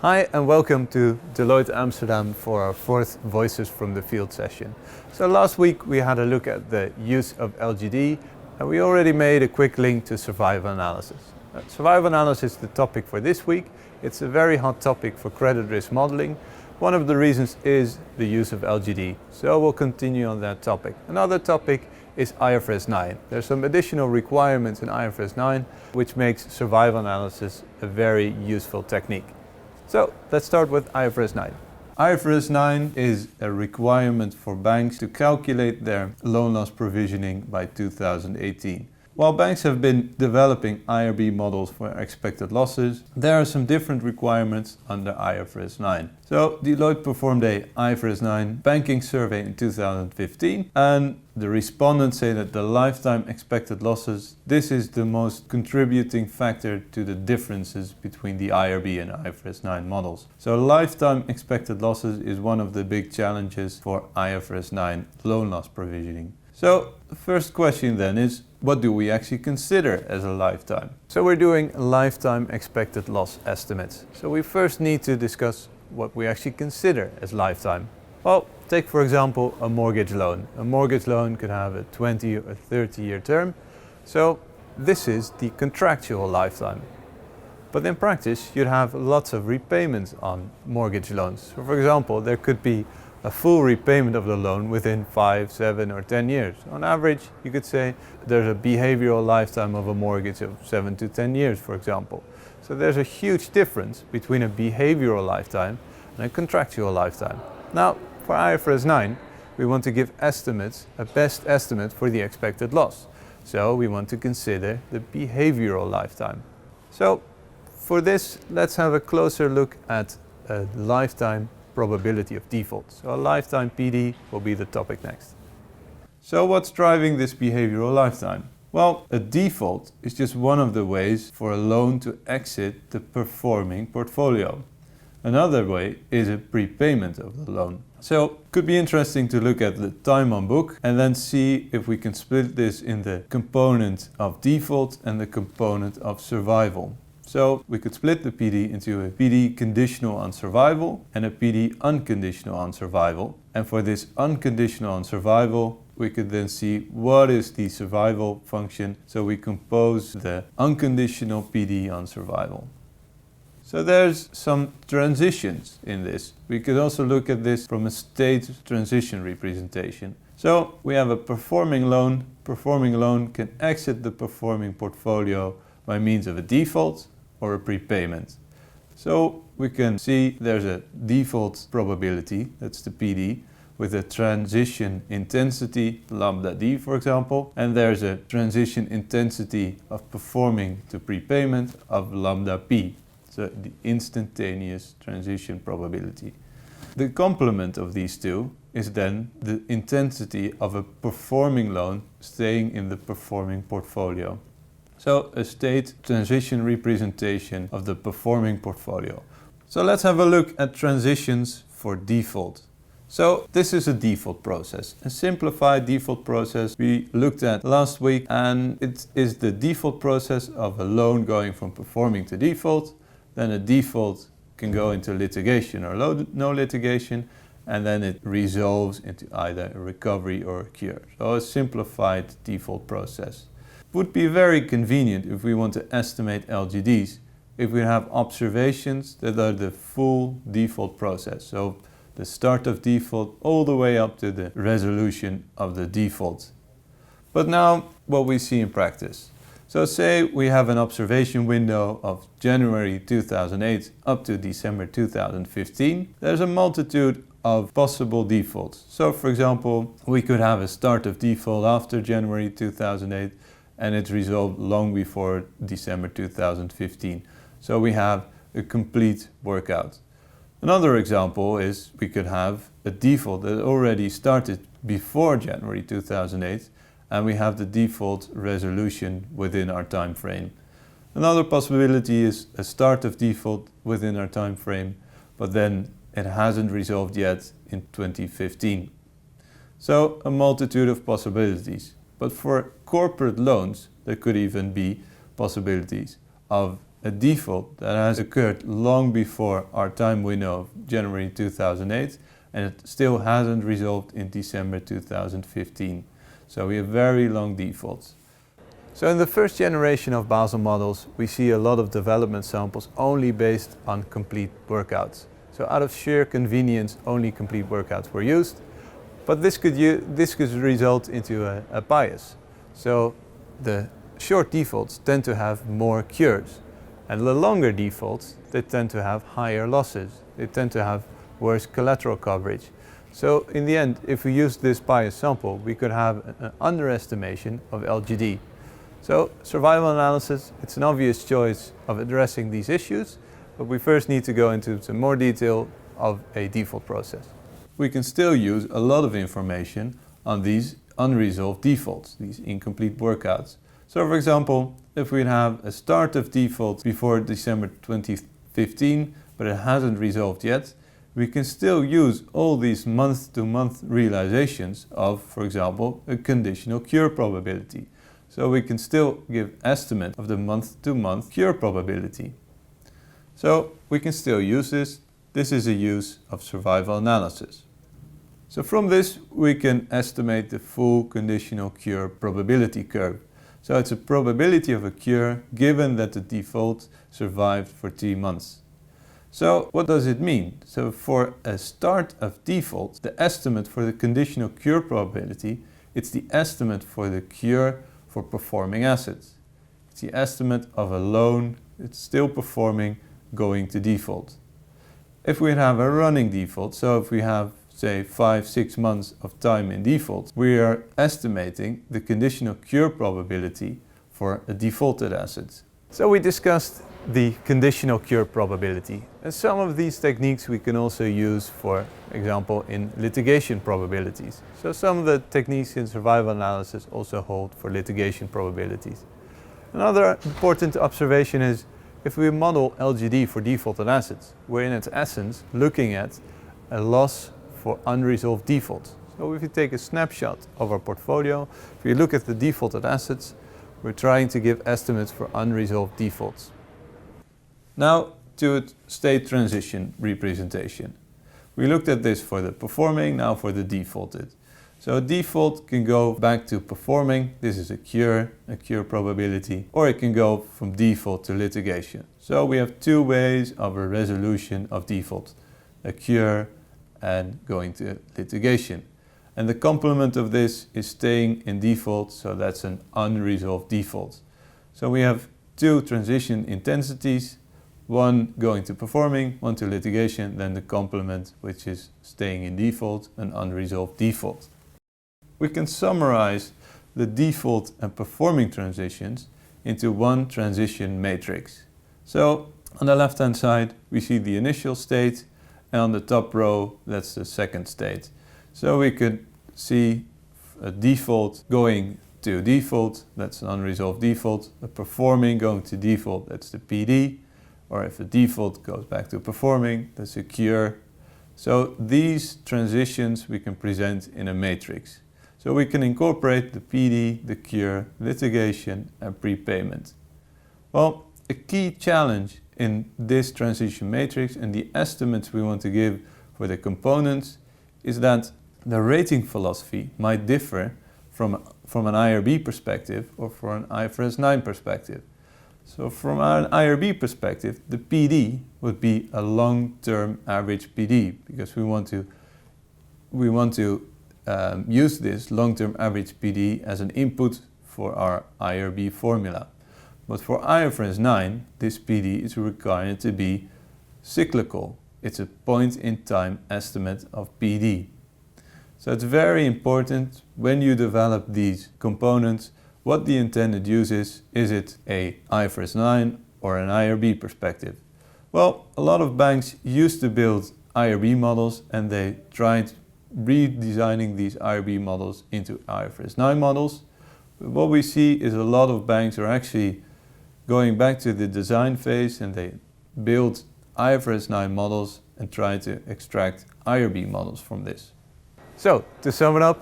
Hi and welcome to Deloitte Amsterdam for our fourth Voices from the Field session. So last week we had a look at the use of LGD and we already made a quick link to survival analysis. Survival analysis is the topic for this week. It's a very hot topic for credit risk modeling. One of the reasons is the use of LGD, so we'll continue on that topic. Another topic is IFRS 9. There's some additional requirements in IFRS 9 which makes survival analysis a very useful technique. So let's start with IFRS 9. IFRS 9 is a requirement for banks to calculate their loan loss provisioning by 2018. While banks have been developing IRB models for expected losses, there are some different requirements under IFRS 9. So Deloitte performed a IFRS 9 banking survey in 2015 and the respondents say that the lifetime expected losses, this is the most contributing factor to the differences between the IRB and IFRS 9 models. So lifetime expected losses is one of the big challenges for IFRS 9 loan loss provisioning. So the first question then is, what do we actually consider as a lifetime? So we're doing lifetime expected loss estimates. So we first need to discuss what we actually consider as lifetime. Well, take for example a mortgage loan. A mortgage loan could have a 20 or 30 year term. So this is the contractual lifetime. But in practice you'd have lots of repayments on mortgage loans. So for example, there could be a full repayment of the loan within 5, 7 or 10 years. On average, you could say there's a behavioral lifetime of a mortgage of 7 to 10 years, for example. So there's a huge difference between a behavioral lifetime and a contractual lifetime. Now, for IFRS 9, we want to give estimates, a best estimate for the expected loss. So we want to consider the behavioral lifetime. So for this, let's have a closer look at a lifetime probability of default. So a lifetime PD will be the topic next. So what's driving this behavioral lifetime? Well, a default is just one of the ways for a loan to exit the performing portfolio. Another way is a prepayment of the loan. So it could be interesting to look at the time on book and then see if we can split this in the component of default and the component of survival. So we could split the PD into a PD conditional on survival and a PD unconditional on survival. And for this unconditional on survival, we could then see what is the survival function. So we compose the unconditional PD on survival. So there's some transitions in this. We could also look at this from a state transition representation. So we have a performing loan. Performing loan can exit the performing portfolio by means of a default or a prepayment. So we can see there's a default probability, that's the PD, with a transition intensity, lambda d for example, and there's a transition intensity of performing to prepayment of lambda p, so the instantaneous transition probability. The complement of these two is then the intensity of a performing loan staying in the performing portfolio. So a state transition representation of the performing portfolio. So let's have a look at transitions for default. So this is a default process, a simplified default process we looked at last week, and it is the default process of a loan going from performing to default. Then a default can go into litigation or no litigation, and then it resolves into either a recovery or a cure. So a simplified default process. Would be very convenient if we want to estimate LGDs, if we have observations that are the full default process. So the start of default all the way up to the resolution of the default. But now what we see in practice. So say we have an observation window of January 2008 up to December 2015. There's a multitude of possible defaults. So for example, we could have a start of default after January 2008 and it's resolved long before December 2015. So we have a complete workout. Another example is we could have a default that already started before January 2008 and we have the default resolution within our time frame. Another possibility is a start of default within our time frame, but then it hasn't resolved yet in 2015. So a multitude of possibilities. But for corporate loans, there could even be possibilities of a default that has occurred long before our time window of January 2008, and it still hasn't resolved in December 2015. So we have very long defaults. So in the first generation of Basel models, we see a lot of development samples only based on complete workouts. So out of sheer convenience, only complete workouts were used, but this could result into a bias. So the short defaults tend to have more cures, and the longer defaults, they tend to have higher losses. They tend to have worse collateral coverage. So in the end, if we use this bias sample, we could have an underestimation of LGD. So survival analysis, it's an obvious choice of addressing these issues, but we first need to go into some more detail of a default process. We can still use a lot of information on these unresolved defaults, these incomplete workouts. So for example, if we have a start of default before December 2015, but it hasn't resolved yet, we can still use all these month-to-month realizations of, for example, a conditional cure probability. So we can still give estimate of the month-to-month cure probability. So we can still use this. This is a use of survival analysis. So from this we can estimate the full conditional cure probability curve. So it's a probability of a cure given that the default survived for 3 months. So what does it mean? So for a start of default, the estimate for the conditional cure probability, it's the estimate for the cure for performing assets. It's the estimate of a loan, it's still performing, going to default. If we have a running default, so if we have say 5-6 months of time in default, we are estimating the conditional cure probability for a defaulted asset. So we discussed the conditional cure probability, and some of these techniques we can also use, for example, in litigation probabilities. So some of the techniques in survival analysis also hold for litigation probabilities. Another important observation is if we model LGD for defaulted assets, we're in its essence looking at a loss for unresolved defaults. So if you take a snapshot of our portfolio, if you look at the defaulted assets, we're trying to give estimates for unresolved defaults. Now to a state transition representation. We looked at this for the performing, now for the defaulted. So a default can go back to performing, this is a cure probability, or it can go from default to litigation. So we have 2 ways of a resolution of default, a cure and going to litigation. And the complement of this is staying in default, so that's an unresolved default. So we have 2 transition intensities, one going to performing, one to litigation, then the complement, which is staying in default, an unresolved default. We can summarize the default and performing transitions into one transition matrix. So on the left hand side we see the initial state, and on the top row that's the second state. So we could see a default going to default, that's an unresolved default, a performing going to default, that's the PD, or if a default goes back to performing, that's a cure. So these transitions we can present in a matrix. So we can incorporate the PD, the cure, litigation and prepayment. Well, a key challenge in this transition matrix and the estimates we want to give for the components is that the rating philosophy might differ from an IRB perspective or from an IFRS 9 perspective. So from an IRB perspective, the PD would be a long-term average PD because we want to use this long-term average PD as an input for our IRB formula. But for IFRS 9, this PD is required to be cyclical. It's a point-in-time estimate of PD. So it's very important when you develop these components what the intended use is. Is it a IFRS 9 or an IRB perspective? Well, a lot of banks used to build IRB models and they tried redesigning these IRB models into IFRS 9 models. But what we see is a lot of banks are actually going back to the design phase and they build IFRS 9 models and try to extract IRB models from this. So, to sum it up,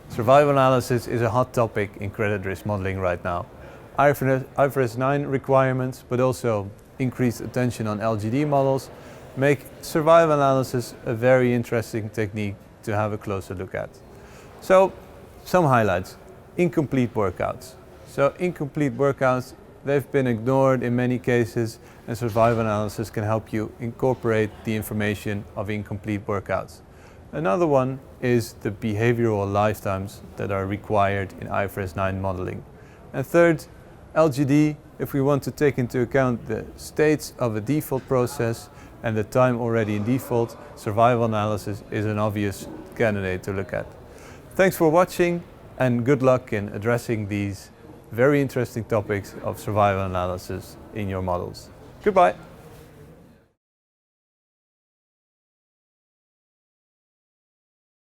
survival analysis is a hot topic in credit risk modeling right now. IFRS 9 requirements, but also increased attention on LGD models, make survival analysis a very interesting technique to have a closer look at. So, some highlights. Incomplete workouts. So incomplete workouts, they've been ignored in many cases, and survival analysis can help you incorporate the information of incomplete workouts. Another one is the behavioral lifetimes that are required in IFRS 9 modeling. And third, LGD, if we want to take into account the states of a default process and the time already in default, survival analysis is an obvious candidate to look at. Thanks for watching and good luck in addressing these very interesting topics of survival analysis in your models. Goodbye.